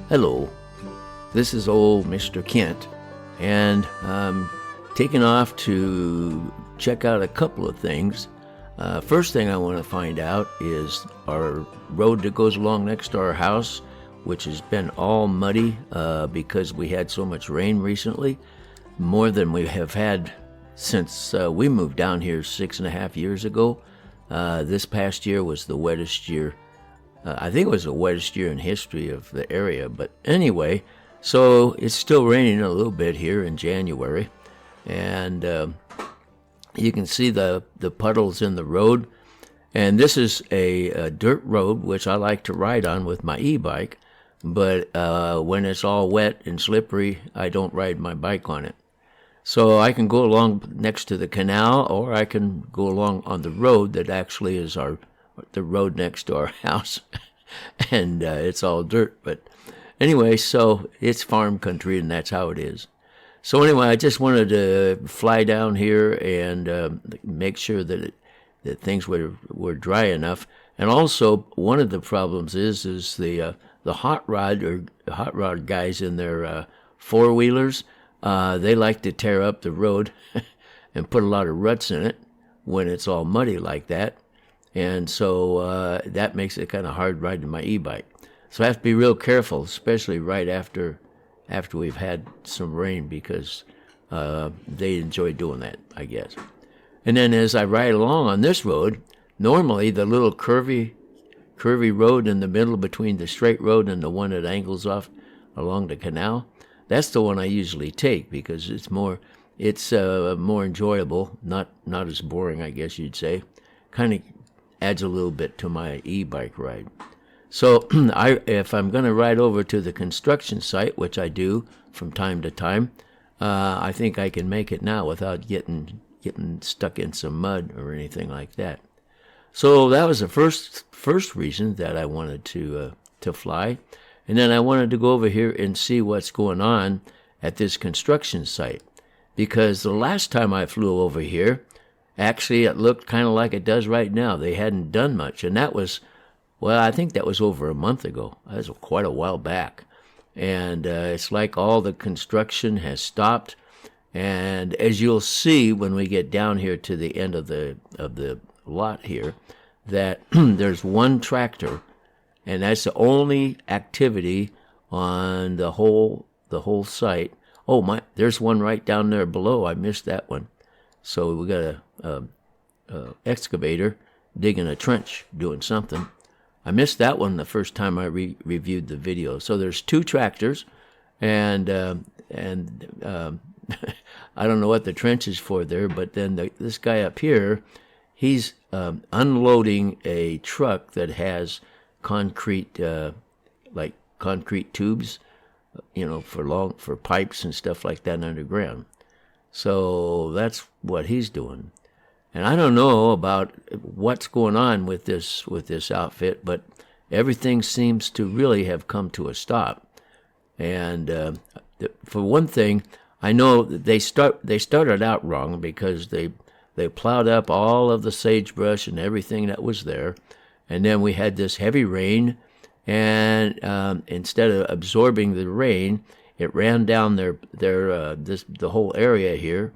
Hello, this is old Mr. Kent, and I'm taking off to check out a couple of things. First thing I want to find out is our road that goes along next to our house, which has been all muddy because we had so much rain recently, more than we have had since we moved down here 6.5 years ago. This past year was the wettest year. I think it was the wettest year in history of the area. But anyway, so it's still raining a little bit here in January. And you can see the puddles in the road. And this is a dirt road, which I like to ride on with my e-bike. But when it's all wet and slippery, I don't ride my bike on it. So I can go along next to the canal, or I can go along on the road that actually is the road next to our house, and it's all dirt. But anyway, so it's farm country, and that's how it is. So anyway, I just wanted to fly down here and make sure that things were dry enough. And also, one of the problems is the hot rod guys in their four-wheelers. They like to tear up the road and put a lot of ruts in it when it's all muddy like that. And so that makes it kind of hard riding my e-bike. So I have to be real careful, especially right after we've had some rain, because they enjoy doing that, I guess. And then as I ride along on this road, normally the little curvy road in the middle between the straight road and the one that angles off along the canal, that's the one I usually take because it's more enjoyable, not as boring, I guess you'd say. Kind of adds a little bit to my e-bike ride. So if I'm going to ride over to the construction site, which I do from time to time, I think I can make it now without getting stuck in some mud or anything like that. So that was the first reason that I wanted to fly. And then I wanted to go over here and see what's going on at this construction site. Because the last time I flew over here, actually it looked kind of like it does right now. They hadn't done much. And that was, well, I think that was over a month ago. That was quite a while back. And it's like all the construction has stopped. And as you'll see when we get down here to the end of the lot here, that there's one tractor. And that's the only activity on the whole site. Oh, there's one right down there below. I missed that one. So we got a excavator digging a trench, doing something. I missed that one the first time I reviewed the video. So there's two tractors, and I don't know what the trench is for there, but then this guy up here, he's unloading a truck that has concrete tubes, for pipes and stuff like that underground. So that's what he's doing. And I don't know about what's going on with this outfit, but everything seems to really have come to a stop. And for one thing, I know that they started out wrong because they plowed up all of the sagebrush and everything that was there. And then we had this heavy rain, and instead of absorbing the rain, it ran down the whole area here,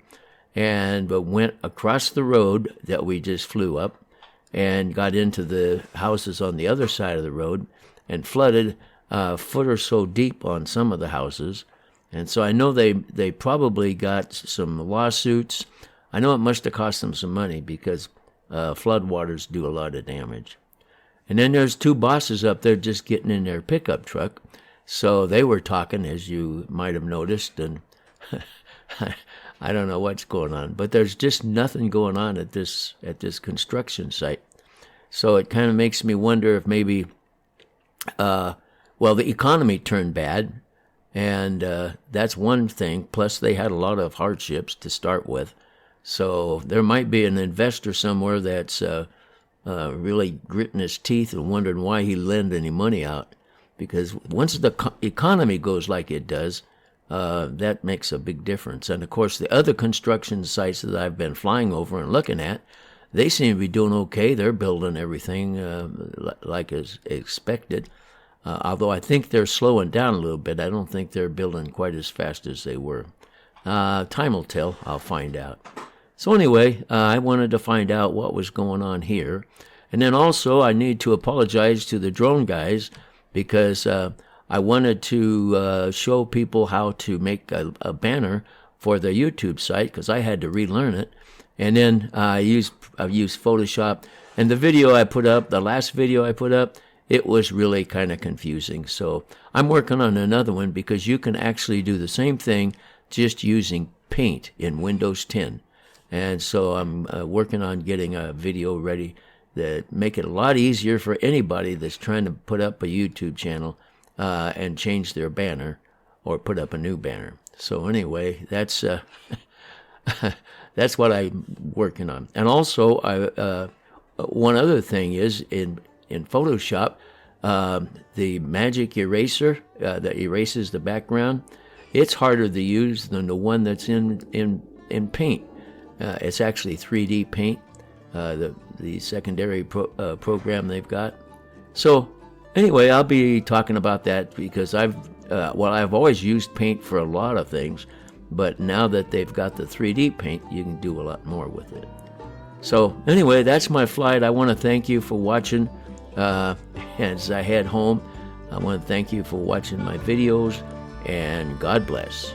and went across the road that we just flew up, and got into the houses on the other side of the road, and flooded a foot or so deep on some of the houses. And so I know they probably got some lawsuits. I know it must have cost them some money because floodwaters do a lot of damage. And then there's two bosses up there just getting in their pickup truck. So they were talking, as you might have noticed, and I don't know what's going on. But there's just nothing going on at this construction site. So it kind of makes me wonder if maybe, the economy turned bad, and that's one thing. Plus, they had a lot of hardships to start with. So there might be an investor somewhere that's really gritting his teeth and wondering why he lend any money out. Because once the economy goes like it does, that makes a big difference. And, of course, the other construction sites that I've been flying over and looking at, they seem to be doing okay. They're building everything like as expected. Although I think they're slowing down a little bit. I don't think they're building quite as fast as they were. Time will tell. I'll find out. So anyway, I wanted to find out what was going on here. And then also I need to apologize to the drone guys because I wanted to show people how to make a banner for the YouTube site because I had to relearn it. And then I used Photoshop. And the video I put up, the last video I put up, it was really kind of confusing. So I'm working on another one because you can actually do the same thing just using Paint in Windows 10. And so I'm working on getting a video ready that make it a lot easier for anybody that's trying to put up a YouTube channel and change their banner or put up a new banner. So anyway, that's that's what I'm working on. And also, one other thing is in Photoshop, the magic eraser that erases the background, it's harder to use than the one that's in Paint. It's actually 3D Paint, the secondary program they've got. So anyway, I'll be talking about that because I've always used Paint for a lot of things, but now that they've got the 3D Paint, you can do a lot more with it. So anyway, that's my flight. I want to thank you for watching as I head home. I want to thank you for watching my videos, and God bless.